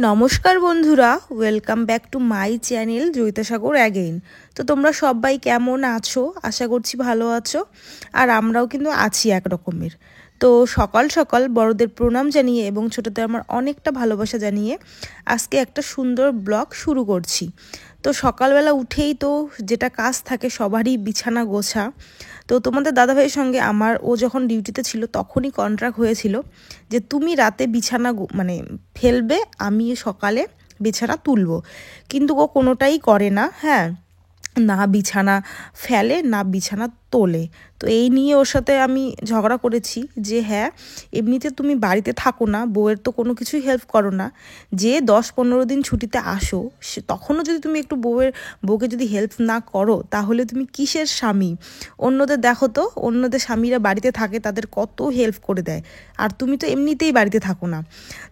নমস্কার বন্ধুরা, welcome back to my channel Joyita Sagar again. তো তোমরা সবাই কেমন আছো? আশা করছি ভালো আছো। আর আমরাও কিন্তু আছি এক রকমের। তো সকাল সকাল বড়দের প্রণাম জানিয়ে এবং ছোটদের আমার অনেকটা ভালোবাসা জানিয়ে আজকে একটা সুন্দর ব্লগ শুরু করছি। তো সকালবেলা উঠেই তো যেটা কাজ থাকে সবারই বিছানা গোছা। তো তোমাদের দাদাভাইয়ের সঙ্গে ও যখন ডিউটিতে ছিল তখনই কন্ট্রাক্ট হয়েছিল যে তুমি রাতে বিছানা মানে ফেলবে, আমি সকালে বিছানা তুলবো। কিন্তু ও কোনোটাই করে না, হ্যাঁ, না বিছানা ফেলে না বিছানা তোলে। তো এই নিয়ে ওর সাথে আমি ঝগড়া করেছি যে হ্যাঁ, এমনিতে তুমি বাড়িতে থাকো না, বউয়ের তো কোনো কিছুই হেল্প করো না, যে 10-15 দিন ছুটিতে আসো তখনও যদি তুমি একটু বউকে যদি হেল্প না করো তাহলে তুমি কিসের স্বামী? অন্যদের দেখো তো, অন্যদের স্বামীরা বাড়িতে থাকে, তাদের কত হেল্প করে দেয়, আর তুমি তো এমনিতেই বাড়িতে থাকো না।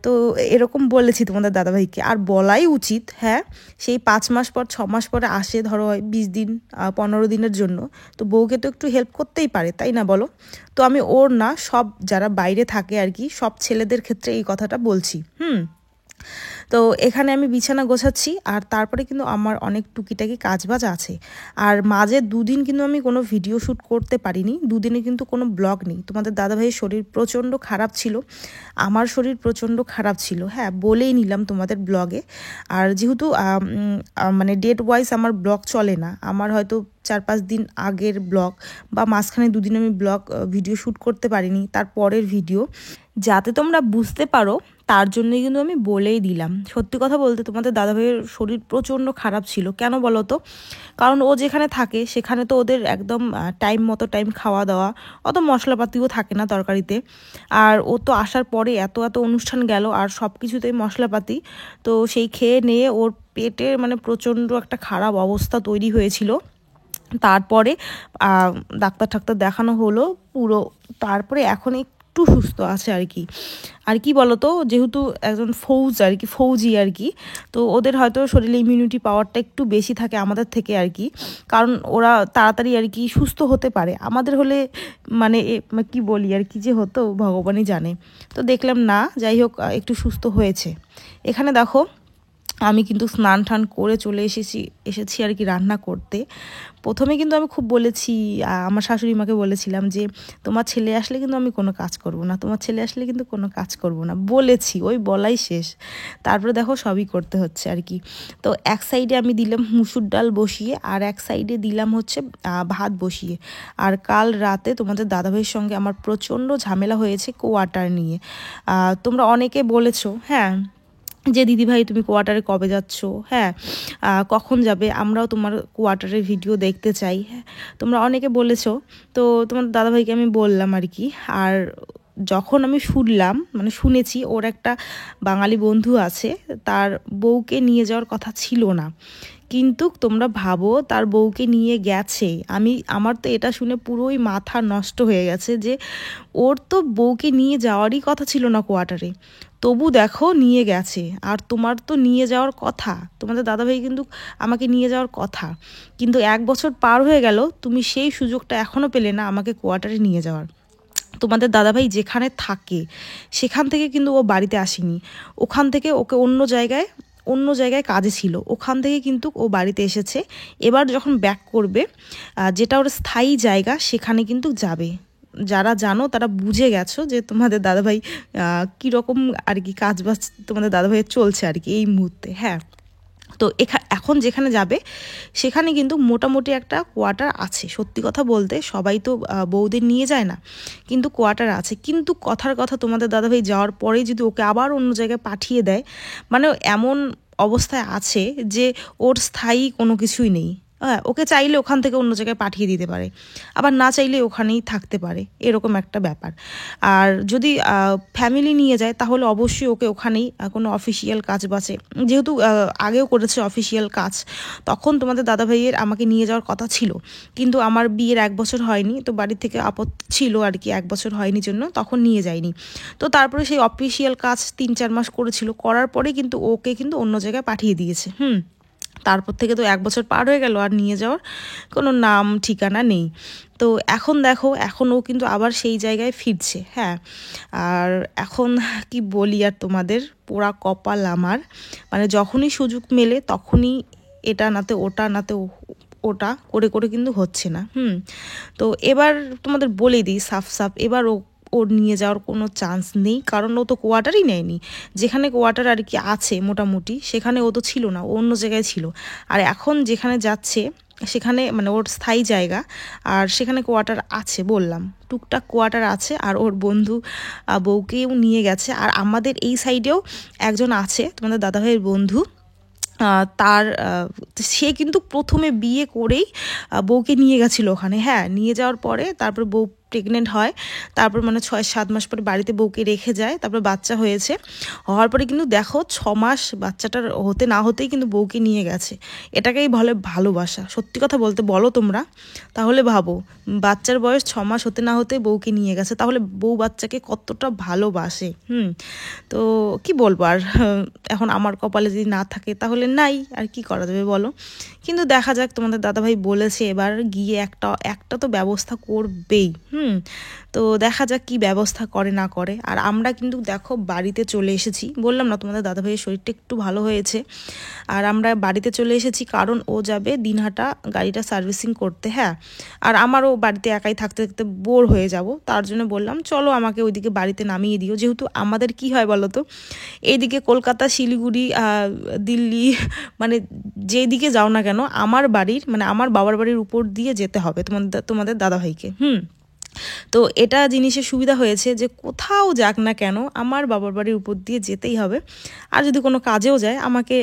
তো এরকম বলেছি তোমাদের দাদাভাইকে, আর বলাই উচিত। হ্যাঁ, সেই 5 মাস পর 6 মাস পরে আসে, ধরো 20 দিন 15 দিনের জন্য, তো বউকে তো একটু হেল্প করতেই পারে, তাই না বলো? তো আমি ওর না, সব যারা বাইরে থাকে আর কি, সব ছেলেদের ক্ষেত্রে এই কথাটা বলছি। তো এখানে আমি বিছানা গোছাচ্ছি, আর তারপরে কিন্তু আমার অনেক টুকিটাকি কাজবাজ আছে। আর মাঝে 2 দিন কিন্তু আমি কোনো ভিডিও শ্যুট করতে পারিনি, 2 দিনে কিন্তু কোনো ব্লগ নেই। তোমাদের দাদাভাইয়ের শরীর প্রচণ্ড খারাপ ছিল, আমার শরীর প্রচণ্ড খারাপ ছিল, হ্যাঁ, বলেই নিলাম তোমাদের ব্লগে। আর যেহেতু মানে ডেট ওয়াইজ আমার ব্লগ চলে না, আমার হয়তো 4-5 দিন আগের ব্লগ বা মাঝখানে 2 দিন আমি ভিডিও শ্যুট করতে পারিনি, তারপরের ভিডিও, যাতে তোমরা বুঝতে পারো তার জন্যই কিন্তু আমি বলেই দিলাম। সত্যি কথা বলতে তোমাদের দাদাভাইয়ের শরীর প্রচণ্ড খারাপ ছিল। কেন বলো তো? কারণ ও যেখানে থাকে সেখানে তো ওদের একদম টাইম মতো টাইম খাওয়া দাওয়া, অত মশলাপাতিও থাকে না তরকারিতে। আর ও তো আসার পরে এত এত অনুষ্ঠান গেল, আর সব কিছুতেই মশলাপাতি, তো সেই খেয়ে নিয়ে ওর পেটের মানে প্রচণ্ড একটা খারাপ অবস্থা তৈরি হয়েছিল। তারপরে ডাক্তার দেখানো হলো পুরো, তারপরে এখন একটু সুস্থ আছে আর কি। আর কি বলতো, যেহেতু একজন ফৌজি আর কি, তো ওদের হয়তো শরীরে ইমিউনিটি পাওয়ারটা একটু বেশি থাকে আমাদের থেকে আর কি, কারণ ওরা তাড়াতাড়ি আর কি সুস্থ হতে পারে। আমাদের হলে মানে কি বলি আর কি যে হতো ভগবানই জানে। তো দেখলাম না, যাই হোক একটু সুস্থ হয়েছে। এখানে দেখো আমি কিন্তু স্নান টান করে চলে এসেছি আর কি রান্না করতে। প্রথমে কিন্তু আমি খুব বলেছি, আমার শাশুড়ি মাকে বলেছিলাম যে তোমার ছেলে আসলে কিন্তু আমি কোনো কাজ করব না, তোমার ছেলে আসলে কিন্তু কোনো কাজ করব না, বলেছি, ওই বলাই শেষ। তারপরে দেখো সবই করতে হচ্ছে আর কি। তো এক সাইডে আমি দিলাম মুসুর ডাল বসিয়ে, আর এক সাইডে দিলাম হচ্ছে ভাত বসিয়ে। আর কাল রাতে তোমাদের দাদাভাইয়ের সঙ্গে আমার প্রচণ্ড ঝামেলা হয়েছে কোয়ার্টার নিয়ে। তোমরা অনেকে বলেছো, হ্যাঁ, যে দিদিভাই তুমি কোয়ার্টারে কবে যাচ্ছ, হ্যাঁ, কখন যাবে, আমরাও তোমার কোয়ার্টারের ভিডিও দেখতে চাই, হ্যাঁ, তোমরা অনেকে বলেছো। তো তোমার দাদাভাইকে আমি বললাম আর কি। আর যখন আমি শুনেছি ওর একটা বাঙালি বন্ধু আছে, তার বউকে নিয়ে যাওয়ার কথা ছিল না, কিন্তু তোমরা ভাবো তার বউকে নিয়ে গেছে। আমার তো এটা শুনে পুরোই মাথা নষ্ট হয়ে গেছে যে ওর তো বউকে নিয়ে যাওয়ারই কথা ছিল না কোয়ার্টারে, তবু দেখো নিয়ে গেছে। আর তোমার তো নিয়ে যাওয়ার কথা, তোমাদের দাদাভাই কিন্তু আমাকে নিয়ে যাওয়ার কথা, কিন্তু 1 বছর পার হয়ে গেল, তুমি সেই সুযোগটা এখনও পেলে না আমাকে কোয়ার্টারে নিয়ে যাওয়ার। তোমাদের দাদাভাই যেখানে থাকে সেখান থেকে কিন্তু ও বাড়িতে আসেনি, ওখান থেকে ওকে অন্য জায়গায় কাজে ছিল, ওখান থেকে কিন্তু ও বাড়িতে এসেছে। এবার যখন ব্যাক করবে, যেটা ওর স্থায়ী জায়গা, সেখানে কিন্তু যাবে। যারা জানো তারা বুঝে গেছো যে তোমাদের দাদাভাই কীরকম আর কি কাজবাজ তোমাদের দাদাভাইয়ের চলছে আর কি এই মুহূর্তে, হ্যাঁ। তো এখন যেখানে যাবে সেখানে কিন্তু মোটামুটি একটা কোয়ার্টার আছে। সত্যি কথা বলতে সবাই তো বউদের নিয়ে যায় না, কিন্তু কোয়ার্টার আছে। কিন্তু কথার কথা, তোমাদের দাদাভাই যাওয়ার পরেই যদি ওকে আবার অন্য জায়গায় পাঠিয়ে দেয়, মানে এমন অবস্থায় আছে যে ওর স্থায়ী কোনো কিছুই নেই। হ্যাঁ, ওকে চাইলে ওখান থেকে অন্য জায়গায় পাঠিয়ে দিতে পারে, আবার না চাইলে ওখানেই থাকতে পারে, এরকম একটা ব্যাপার। আর যদি ফ্যামিলি নিয়ে যায় তাহলে অবশ্যই ওকে ওখানেই কোনো অফিসিয়াল কাজ বাঁচে, যেহেতু আগেও করেছে অফিসিয়াল কাজ, তখন তোমাদের দাদাভাইয়ের আমাকে নিয়ে যাওয়ার কথা ছিল, কিন্তু আমার বিয়ের 1 বছর হয়নি, তো বাড়ি থেকে আপত্তি ছিল আর কি, 1 বছর হয়নি জন্য তখন নিয়ে যায়নি। তো তারপরে সেই অফিসিয়াল কাজ 3-4 মাস করেছিল, করার পরে কিন্তু ওকে কিন্তু অন্য জায়গায় পাঠিয়ে দিয়েছে। তারপর থেকে তো 1 বছর পার হয়ে গেল, আর নিয়ে যাওয়ার কোনো নাম ঠিকানা নেই। তো এখন দেখো, এখন ও কিন্তু আবার সেই জায়গায় ফিরছে। হ্যাঁ, আর এখন কি বলি আর তোমাদের, পোড়া কপাল আমার, মানে যখনই সুযোগ মেলে তখনই এটা নাতে ওটা নাতে ওটা করে করে কিন্তু হচ্ছে না। তো এবার তোমাদের বলে দিই সাফ সাফ, এবার ওর নিয়ে যাওয়ার কোনো চান্স নেই, কারণ ও তো কোয়ার্টারই নেয়নি। যেখানে কোয়ার্টার আর কি আছে মোটামুটি, সেখানে ও তো ছিল না, ও অন্য জায়গায় ছিল। আর এখন যেখানে যাচ্ছে সেখানে মানে ওর স্থায়ী জায়গা, আর সেখানে কোয়ার্টার আছে, বললাম টুকটাক কোয়ার্টার আছে। আর ওর বন্ধু বউকেও নিয়ে গেছে। আর আমাদের এই সাইডেও একজন আছে, তোমাদের দাদাভাইয়ের বন্ধু, তার সে কিন্তু প্রথমে বিয়ে করেই বউকে নিয়ে গেছিলো ওখানে। হ্যাঁ, নিয়ে যাওয়ার পরে তারপর বউ প্রেগনেন্ট হয়, তারপর মানে 6-7 মাস পরে বাড়িতে বউকে রেখে যায়, তারপর বাচ্চা হয়েছে। হওয়ার পরে কিন্তু দেখো 6 মাস বাচ্চাটার হতে না হতেই কিন্তু বউকে নিয়ে গেছে। এটাকেই বলে ভালোবাসা। সত্যি কথা বলতে বলো তোমরা, তাহলে ভাবো, বাচ্চার বয়স 6 মাস হতে না হতে বউকে নিয়ে গেছে, তাহলে বউ বাচ্চাকে কতটা ভালোবাসে। তো কি বলবো আর, এখন আমার কপালে যদি না থাকে তাহলে নাই, আর কি করা যাবে বলো। কিন্তু দেখা যাক, তোমাদের দাদাভাই বলেছে এবার গিয়ে একটা তো ব্যবস্থা করবেই। তো দেখা যাক কি ব্যবস্থা করে না করে। আর আমরা কিন্তু দেখো বাড়িতে চলে এসেছি, বললাম না তোমাদের দাদাভাইয়ের শরীরটা একটু ভালো হয়েছে, আর আমরা বাড়িতে চলে এসেছি কারণ ও যাবে দিনহাটা গাড়িটা সার্ভিসিং করতে। হ্যাঁ, আর আমারও বাড়িতে একাই থাকতে থাকতে বোর হয়ে যাব, তার জন্য বললাম চলো আমাকে ওইদিকে বাড়িতে নামিয়ে দিও। যেহেতু আমাদের কি হয় বলো তো, এইদিকে কলকাতা, শিলিগুড়ি, দিল্লি, মানে যেদিকে যাও না কেন, আমার বাড়ির মানে আমার বাবার বাড়ির উপর দিয়ে যেতে হবে তোমাদের দাদাভাইকে। তো এটা জিনিসের সুবিধা হয়েছে যে কোথাও যাক না কেন আমার বাবার বাড়ির উপর দিয়ে যেতেই হবে। আর যদি কোনো কাজেও যায় আমাকে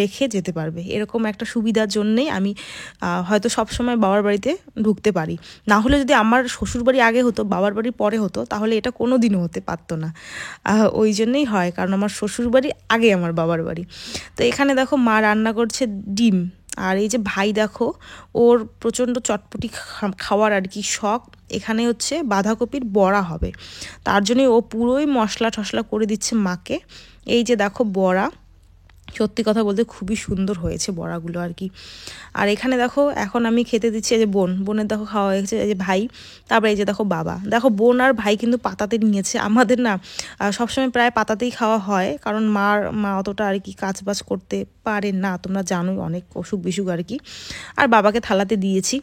রেখে যেতে পারবে, এরকম একটা সুবিধার জন্যেই আমি হয়তো সবসময় বাবার বাড়িতে ঢুকতে পারি। না হলে যদি আমার শ্বশুর বাড়ি আগে হতো, বাবার বাড়ি পরে হতো, তাহলে এটা কোনো দিনও হতে পারতো না। ওই জন্যেই হয়, কারণ আমার শ্বশুর বাড়ি আগে আমার বাবার বাড়ি। তো এখানে দেখো মা রান্না করছে ডিম। আর এই যে ভাই দেখো, ওর প্রচণ্ড চটপটি খাওয়ার আর কি শখ। এখানে হচ্ছে বাঁধাকপির বড়া হবে, তার জন্যই ও পুরোই মশলা টশলা করে দিচ্ছে মাকে। এই যে দেখো বড়া, সত্যি কথা বলতে খুবই সুন্দর হয়েছে বড়াগুলো আর কি। আর এখানে দেখো এখন আমি খেতে দিচ্ছি, এই যে বোনের দেখো খাওয়া হয়েছে, এই যে ভাই, তারপরে এই যে দেখো বাবা। দেখো বোন আর ভাই কিন্তু পাতাতে নিয়েছে, আমাদের না সবসময় প্রায় পাতাতেই খাওয়া হয়, কারণ মা অতটা আর কি কাজ বাজ করতে পারে না, তোমরা জানোই, অনেক অসুখ বিসুখ আর কি। আর বাবাকে থালাতে দিয়েছি।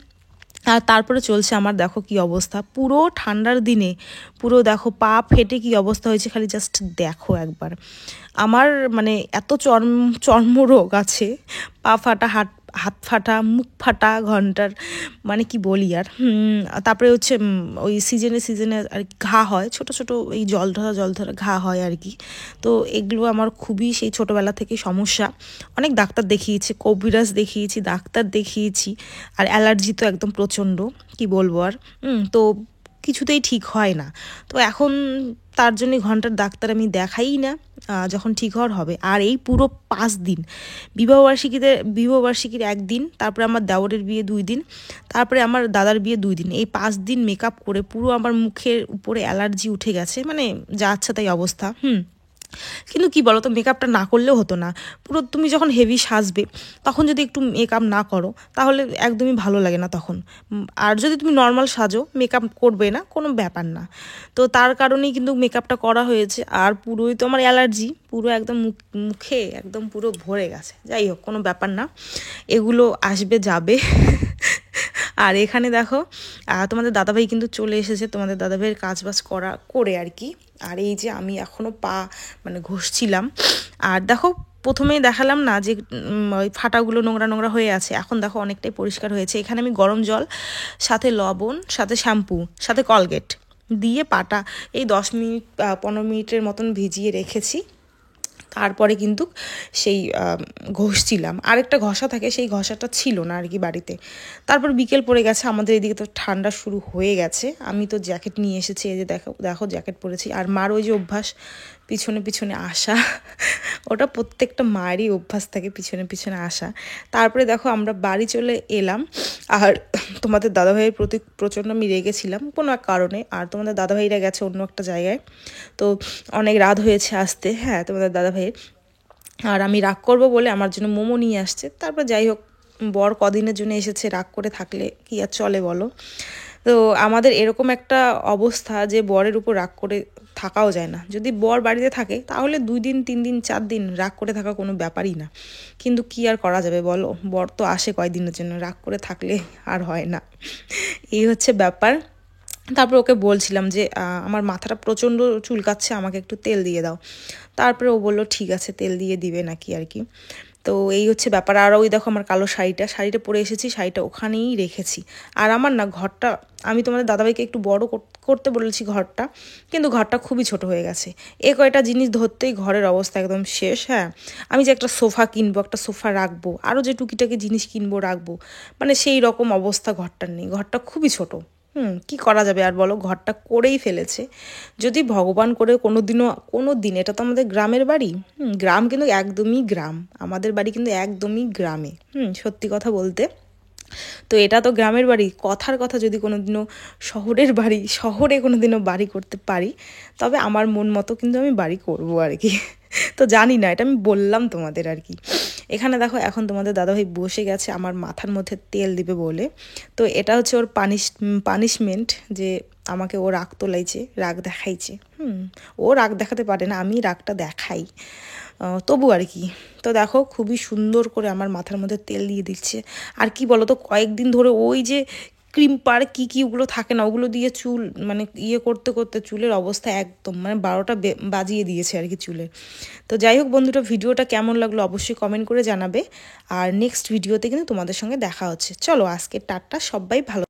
আর তারপরে চলছে আমার, দেখো কি অবস্থা, পুরো ঠান্ডার দিনে পুরো দেখো পা ফেটে কি অবস্থা হয়েছে, খালি জাস্ট দেখো একবার। আমার মানে এত চর্মরোগ আছে, পা ফাটা, হাত ফাটা, মুখ ফাটা, ঘন্টার মানে কি বলি আর। তারপরে হচ্ছে ওই সিজনে আর কি ঘা হয়, ছোট ছোট এই জল ধরা ঘা হয় আর কি। তো এগুলো আমার খুবই সেই ছোটোবেলা থেকে সমস্যা। অনেক ডাক্তার দেখিয়েছি, কবিরাজ দেখিয়েছি, ডাক্তার দেখিয়েছি, আর অ্যালার্জি তো একদম প্রচণ্ড, কি বলবো আর। তো কিছুতেই ঠিক হয় না। তো এখন তার জন্য ঘন্টার ডাক্তার আমি দেখাই না, যখন ঠিক হওয়ার হবে। আর এই পুরো 5 দিন, বিবাহবার্ষিকীর 1 দিন, তারপরে আমার দেওরের বিয়ে 2 দিন, তারপরে আমার দাদার বিয়ে 2 দিন, এই 5 দিন মেকআপ করে পুরো আমার মুখের উপরে অ্যালার্জি উঠে গেছে, মানে যা আচ্ছা তাই অবস্থা। কিন্তু কি বলো তো, মেকআপটা না করলেও হতো না। পুরো তুমি যখন হেভি সাজবে তখন যদি একটু মেকআপ না করো তাহলে একদমই ভালো লাগে না তখন। আর যদি তুমি নর্মাল সাজো, মেকআপ করবে না, কোনো ব্যাপার না। তো তার কারণেই কিন্তু মেকআপটা করা হয়েছে। আর পুরোই তো আমার অ্যালার্জি, পুরো একদম মুখে একদম পুরো ভরে গেছে। যাই হোক, কোনো ব্যাপার না, এগুলো আসবে যাবে। আর এখানে দেখো তোমাদের দাদাভাই কিন্তু চলে এসেছে, তোমাদের দাদাভাইয়ের কাজবাজ করে আর কি। আর এই যে আমি এখনও পা মানে ঘষছিলাম। আর দেখো প্রথমেই দেখালাম না যে ওই ফাটাগুলো নোংরা হয়ে আছে, এখন দেখো অনেকটাই পরিষ্কার হয়েছে। এখানে আমি গরম জল, সাথে লবণ, সাথে শ্যাম্পু, সাথে কলগেট দিয়ে পাটা এই 10 মিনিট 15 মিনিটের মতন ভিজিয়ে রেখেছি। তারপরে কিন্তু সেই ঘষছিলাম, আরেকটা ঘষা থাকে, সেই ঘষাটা ছিল না আর কি বাড়িতে। তারপর বিকেল পড়ে গেছে, আমাদের এদিকে তো ঠান্ডা শুরু হয়ে গেছে। আমি তো জ্যাকেট নিয়ে এসেছি, এই যে দেখো জ্যাকেট পরেছি। আর মার ওই যে অভ্যাস পিছনে পিছনে আসা, ওটা প্রত্যেকটা মায়েরই অভ্যাস থাকে, পিছনে পিছনে আসা। তারপরে দেখো আমরা বাড়ি চলে এলাম। আর তোমাদের দাদাভাইয়ের প্রতি প্রচণ্ড আমি রেগেছিলাম কোনো এক কারণে, আর তোমাদের দাদাভাইরা গেছে অন্য একটা জায়গায়। তো অনেক রাত হয়েছে আসতে। হ্যাঁ, তোমাদের দাদাভাইয়ের আর আমি রাগ করবো বলে আমার জন্য মোমো নিয়ে আসছে। তারপর যাই হোক, বর কদিনের জন্য এসেছে, রাগ করে থাকলে কি আর চলে বলো। তো আমাদের এরকম একটা অবস্থা যে বরের উপর রাগ করে থাকাও যায় না। যদি বর বাড়িতে থাকে তাহলে 2 দিন 3 দিন 4 দিন রাগ করে থাকা কোনো ব্যাপারই না, কিন্তু কি আর করা যাবে বলো, বর তো আসে কয়দিনের জন্য, রাগ করে থাকলে আর হয় না। এই হচ্ছে ব্যাপার। তারপর ওকে বলছিলাম যে আমার মাথাটা প্রচণ্ড চুলকাচ্ছে, আমাকে একটু তেল দিয়ে দাও। তারপরে ও বললো ঠিক আছে, তেল দিয়ে দিবে নাকি আর কি। তো এই হচ্ছে ব্যাপার। আর ওই দেখো আমার কালো শাড়িটা পরে এসেছি, শাড়িটা ওখানেই রেখেছি। আর আমার না ঘরটা, আমি তোমাদের দাদাভাইকে একটু বড় করতে বলেছি ঘরটা, কিন্তু ঘরটা খুবই ছোট হয়ে গেছে। এ কয়টা জিনিস ধরতেই ঘরের অবস্থা একদম শেষ। হ্যাঁ, আমি যে একটা সোফা কিনবো, একটা সোফা রাখবো, আরও যে টুকিটাকি জিনিস কিনবো রাখবো, মানে সেই রকম অবস্থা ঘরটার নেই। ঘরটা খুবই ছোট। কি করা যাবে আর বলো, ঘরটা করেই ফেলেছে। যদি ভগবান করে কোনো দিন, এটা তো আমাদের গ্রামের বাড়ি, গ্রাম কিন্তু একদমই গ্রাম, আমাদের বাড়ি কিন্তু একদমই গ্রামে, সত্যি কথা বলতে। তো এটা তো গ্রামের বাড়ি, কথার কথা যদি কোনোদিনও শহরে কোনোদিনও বাড়ি করতে পারি, তবে আমার মন মতো কিন্তু আমি বাড়ি করবো আর কি। তো জানি না, এটা আমি বললাম তোমাদের আর কি। এখানে দেখো এখন তোমাদের দাদাভাই বসে গেছে আমার মাথার মধ্যে তেল দিবে বলে। তো এটা হচ্ছে ওর পানিশমেন্ট, যে আমাকে ও রাগ তোলাইছে, রাগ দেখাইছে। ও রাগ দেখাতে পারে না, আমি রাগটা দেখাই, তবু আর কি। তো দেখো খুবই সুন্দর করে আমার মাথার মধ্যে তেল দিয়ে দিচ্ছে। আর কি বলো তো, কয়েকদিন ধরে ওই যে ক্রিম পার কি ওগুলো থাকে না, ওগুলো দিয়ে চুল মানে করতে করতে চুলের অবস্থা একদম মানে 12টা বাজিয়ে দিয়েছে আর কি চুলে। তো যাই হোক বন্ধুরা, ভিডিওটা কেমন লাগলো অবশ্যই কমেন্ট করে জানাবে। আর নেক্সট ভিডিওতে কিন্তু তোমাদের সঙ্গে দেখা হচ্ছে। চলো আজকে টাটা, সবাই ভালো।